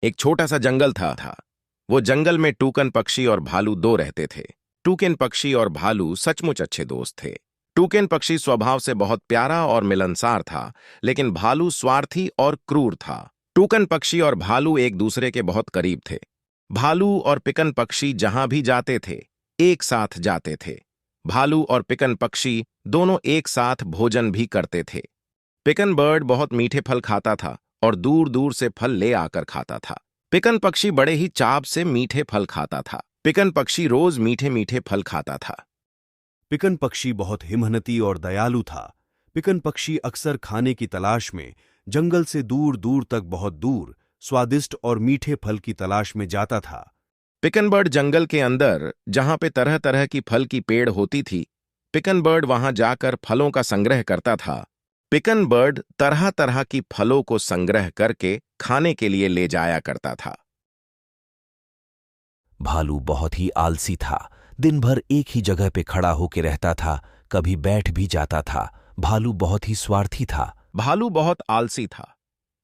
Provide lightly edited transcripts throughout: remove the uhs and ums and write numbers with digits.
एक छोटा सा जंगल था। वो जंगल में टूकन पक्षी और भालू दो रहते थे। टूकन पक्षी और भालू सचमुच अच्छे दोस्त थे। टूकन पक्षी स्वभाव से बहुत प्यारा और मिलनसार था, लेकिन भालू स्वार्थी और क्रूर था। टूकन पक्षी और भालू एक दूसरे के बहुत करीब थे। भालू और पिकन पक्षी जहां भी जाते थे, एक साथ जाते थे। भालू और पिकन पक्षी दोनों एक साथ भोजन भी करते थे। पिकन बर्ड बहुत मीठे फल खाता था और दूर दूर से फल ले आकर खाता था। पिकन पक्षी बड़े ही चाव से मीठे फल खाता था। पिकन पक्षी रोज मीठे मीठे फल खाता था। पिकन पक्षी बहुत हिमहनती और दयालु था। पिकन पक्षी अक्सर खाने की तलाश में जंगल से दूर दूर तक बहुत दूर स्वादिष्ट और मीठे फल की तलाश में जाता था। पिकन बर्ड जंगल के अंदर जहां पे तरह तरह की फल की पेड़ होती थी, पिकन बर्ड वहां जाकर फलों का संग्रह करता था। पिकन बर्ड तरह तरह की फलों को संग्रह करके खाने के लिए ले जाया करता था। भालू बहुत ही आलसी था। दिन भर एक ही जगह पे खड़ा होके रहता था, कभी बैठ भी जाता था। भालू बहुत ही स्वार्थी था। भालू बहुत आलसी था,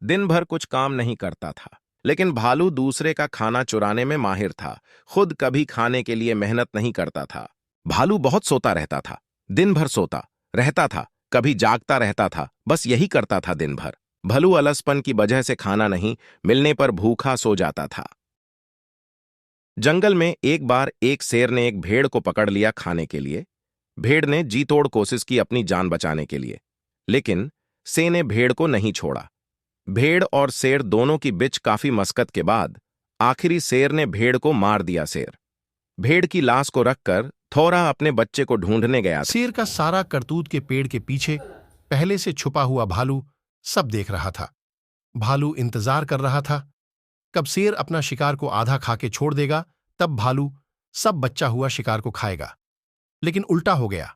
दिन भर कुछ काम नहीं करता था। लेकिन भालू दूसरे का खाना चुराने में माहिर था, खुद कभी खाने के लिए मेहनत नहीं करता था। भालू बहुत सोता रहता था, दिन भर सोता रहता था, कभी जागता रहता था, बस यही करता था दिन भर। भालू अलसपन की वजह से खाना नहीं मिलने पर भूखा सो जाता था। जंगल में एक बार एक शेर ने एक भेड़ को पकड़ लिया खाने के लिए। भेड़ ने जी तोड़ कोशिश की अपनी जान बचाने के लिए, लेकिन शेर ने भेड़ को नहीं छोड़ा। भेड़ और शेर दोनों की बिच काफी मशक्कत के बाद आखिरी शेर ने भेड़ को मार दिया। शेर भेड़ की लाश को रखकर थोड़ा अपने बच्चे को ढूंढने गया था। शेर का सारा करतूत के पेड़ के पीछे पहले से छुपा हुआ भालू सब देख रहा था। भालू इंतजार कर रहा था कब शेर अपना शिकार को आधा खा के छोड़ देगा, तब भालू सब बच्चा हुआ शिकार को खाएगा। लेकिन उल्टा हो गया,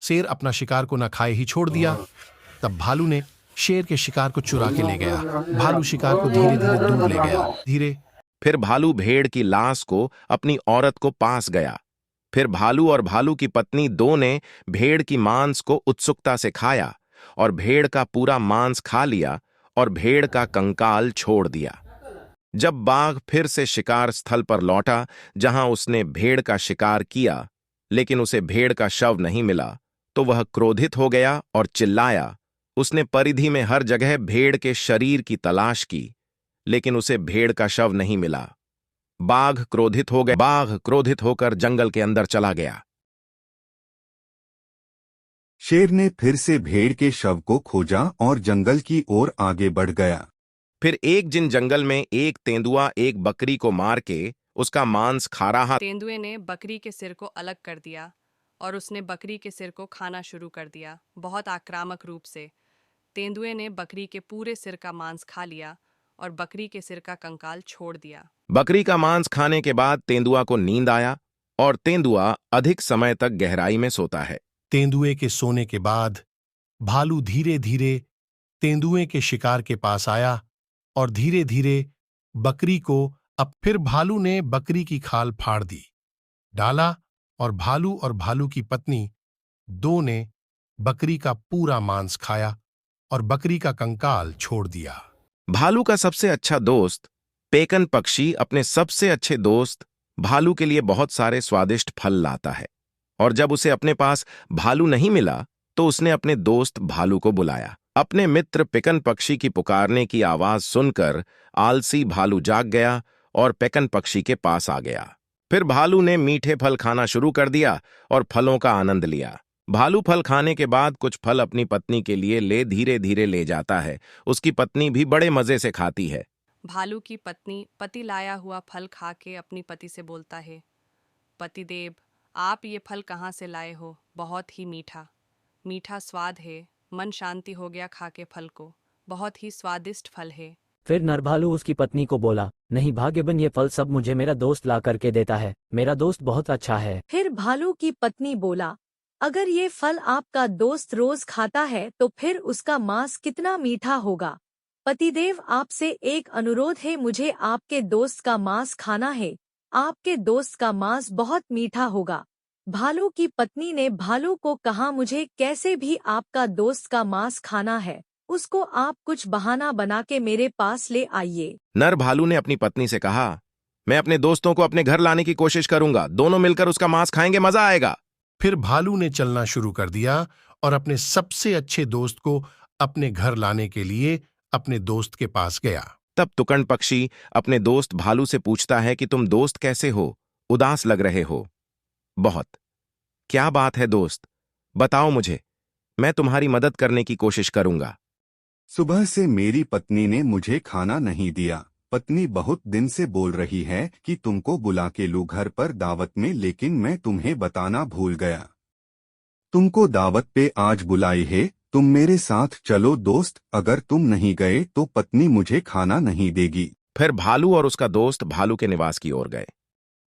शेर अपना शिकार को न खाए ही छोड़ दिया। तब भालू ने शेर के शिकार को चुरा के ले गया। भालू शिकार को धीरे धीरे दूर ले गया। धीरे फिर भालू भेड़ की लाश को अपनी औरत को पास गया। फिर भालू और भालू की पत्नी दो ने भेड़ की मांस को उत्सुकता से खाया और भेड़ का पूरा मांस खा लिया और भेड़ का कंकाल छोड़ दिया। जब बाघ फिर से शिकार स्थल पर लौटा जहां उसने भेड़ का शिकार किया, लेकिन उसे भेड़ का शव नहीं मिला, तो वह क्रोधित हो गया और चिल्लाया। उसने परिधि में हर जगह भेड़ के शरीर की तलाश की, लेकिन उसे भेड़ का शव नहीं मिला। बाघ क्रोधित होकर जंगल के अंदर चला गया। शेर ने फिर से भेड़ के शव को खोजा और जंगल की ओर आगे बढ़ गया। फिर एक दिन जंगल में एक तेंदुआ एक बकरी को मार के उसका मांस खा रहा। तेंदुए ने बकरी के सिर को अलग कर दिया और उसने बकरी के सिर को खाना शुरू कर दिया, बहुत आक्रामक रूप से। तेंदुए ने बकरी के पूरे सिर का मांस खा लिया और बकरी के सिर का कंकाल छोड़ दिया। बकरी का मांस खाने के बाद तेंदुआ को नींद आया और तेंदुआ अधिक समय तक गहराई में सोता है। तेंदुए के सोने के बाद भालू धीरे धीरे तेंदुए के शिकार के पास आया और धीरे धीरे बकरी को अब फिर भालू ने बकरी की खाल फाड़ दी, डाला और भालू की पत्नी दो ने बकरी का पूरा मांस खाया और बकरी का कंकाल छोड़ दिया। भालू का सबसे अच्छा दोस्त पेकन पक्षी अपने सबसे अच्छे दोस्त भालू के लिए बहुत सारे स्वादिष्ट फल लाता है, और जब उसे अपने पास भालू नहीं मिला तो उसने अपने दोस्त भालू को बुलाया। अपने मित्र पेकन पक्षी की पुकारने की आवाज सुनकर आलसी भालू जाग गया और पेकन पक्षी के पास आ गया। फिर भालू ने मीठे फल खाना शुरू कर दिया और फलों का आनंद लिया। भालू फल खाने के बाद कुछ फल अपनी पत्नी के लिए धीरे धीरे ले जाता है। उसकी पत्नी भी बड़े मजे से खाती है। भालू की पत्नी पति लाया हुआ फल खा के अपनी पति से बोलता है, पतिदेव, आप ये फल कहाँ से लाए हो? बहुत ही मीठा मीठा स्वाद है, मन शांति हो गया खा के फल को, बहुत ही स्वादिष्ट फल है। फिर नरभालू उसकी पत्नी को बोला, नहीं भाग्यवन, ये फल सब मुझे मेरा दोस्त ला करके देता है, मेरा दोस्त बहुत अच्छा है। फिर भालू की पत्नी बोला, अगर ये फल आपका दोस्त रोज खाता है तो फिर उसका मांस कितना मीठा होगा। पतिदेव, आपसे एक अनुरोध है, मुझे आपके दोस्त का मांस खाना है, आपके दोस्त का मांस बहुत मीठा होगा। भालू की पत्नी ने भालू को कहा, मुझे कैसे भी आपका दोस्त का मांस खाना है। उसको आप कुछ बहाना बना के मेरे पास ले आइए। नर भालू ने अपनी पत्नी से कहा, मैं अपने दोस्तों को अपने घर लाने की कोशिश करूंगा, दोनों मिलकर उसका मांस खाएंगे, मजा आएगा। फिर भालू ने चलना शुरू कर दिया और अपने सबसे अच्छे दोस्त को अपने घर लाने के लिए अपने दोस्त के पास गया। तब तुकन पक्षी अपने दोस्त भालू से पूछता है कि तुम दोस्त कैसे हो, उदास लग रहे हो। बहुत। क्या बात है दोस्त, बताओ मुझे, मैं तुम्हारी मदद करने की कोशिश करूंगा। सुबह से मेरी पत्नी ने मुझे खाना नहीं दिया। पत्नी बहुत दिन से बोल रही है कि तुमको बुला के लूं घर पर दावत में, लेकिन मैं तुम्हें बताना भूल गया। तुमको दावत पे आज बुलाई है, तुम मेरे साथ चलो दोस्त, अगर तुम नहीं गए तो पत्नी मुझे खाना नहीं देगी। फिर भालू और उसका दोस्त भालू के निवास की ओर गए।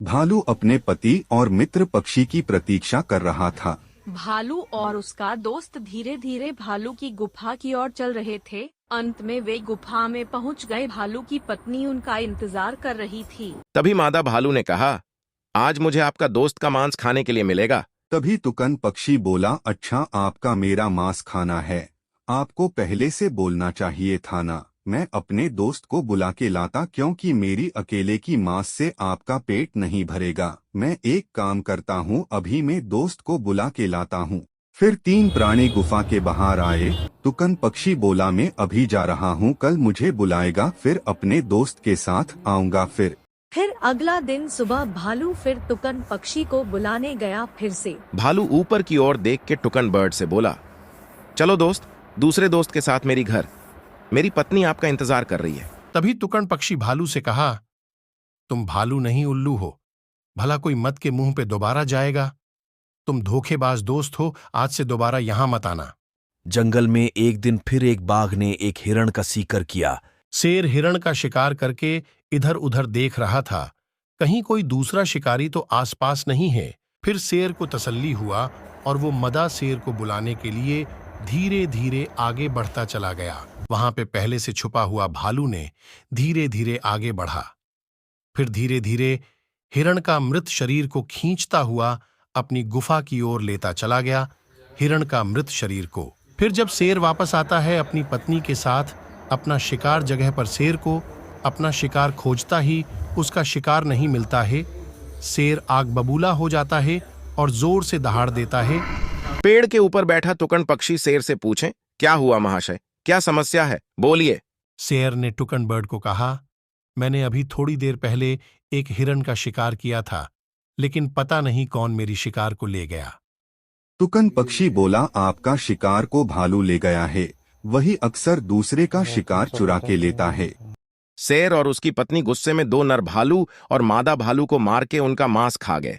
भालू अपने पति और मित्र पक्षी की प्रतीक्षा कर रहा था। भालू और उसका दोस्त धीरे धीरे भालू की गुफा की ओर चल रहे थे। अंत में वे गुफा में पहुंच गए। भालू की पत्नी उनका इंतजार कर रही थी। तभी मादा भालू ने कहा, आज मुझे आपका दोस्त का मांस खाने के लिए मिलेगा। तभी तुकन पक्षी बोला, अच्छा आपका मेरा मांस खाना है, आपको पहले से बोलना चाहिए था ना, मैं अपने दोस्त को बुला के लाता, क्योंकि मेरी अकेले की मांस से आपका पेट नहीं भरेगा। मैं एक काम करता हूँ, अभी मैं दोस्त को बुला के लाता हूँ। फिर 3 प्राणी गुफा के बाहर आए। तुकन पक्षी बोला, मैं अभी जा रहा हूँ, कल मुझे बुलाएगा, फिर अपने दोस्त के साथ आऊंगा। फिर अगला दिन सुबह भालू फिर तुकन पक्षी को बुलाने गया। फिर से भालू ऊपर की ओर देख के टुकन बर्ड से बोला, चलो दोस्त, दूसरे दोस्त के साथ मेरी घर, मेरी पत्नी आपका इंतजार कर रही है। तभी तुकन पक्षी भालू से कहा, तुम भालू नहीं उल्लू हो, भला कोई मत के मुंह पे दोबारा जाएगा। तुम धोखेबाज दोस्त हो, आज से दोबारा यहां मत आना। जंगल में एक दिन फिर एक बाघ ने एक हिरण का सीकर किया। शेर हिरण का शिकार करके इधर उधर देख रहा था, कहीं कोई दूसरा शिकारी तो आसपास नहीं है। फिर शेर को तसल्ली हुआ और वो मदा शेर को बुलाने के लिए धीरे धीरे आगे बढ़ता चला गया। वहां पे पहले से छुपा हुआ भालू ने धीरे धीरे आगे बढ़ा। फिर धीरे धीरे हिरण का मृत शरीर को खींचता हुआ अपनी गुफा की ओर लेता चला गया, हिरण का मृत शरीर को। फिर जब शेर वापस आता है अपनी पत्नी के साथ अपना शिकार जगह पर, शेर को अपना शिकार खोजता ही उसका शिकार नहीं मिलता है। शेर आग बबूला हो जाता है और जोर से दहाड़ देता है। पेड़ के ऊपर बैठा तुकन पक्षी शेर से पूछे, क्या हुआ महाशय, क्या समस्या है, बोलिए। शेर ने टुकन बर्ड को कहा, मैंने अभी थोड़ी देर पहले एक हिरण का शिकार किया था, लेकिन पता नहीं कौन मेरी शिकार को ले गया। तुकन पक्षी बोला, आपका शिकार को भालू ले गया है, वही अक्सर दूसरे का शिकार चुरा के लेता है। शेर और उसकी पत्नी गुस्से में 2 नर भालू और मादा भालू को मार के उनका मांस खा गए।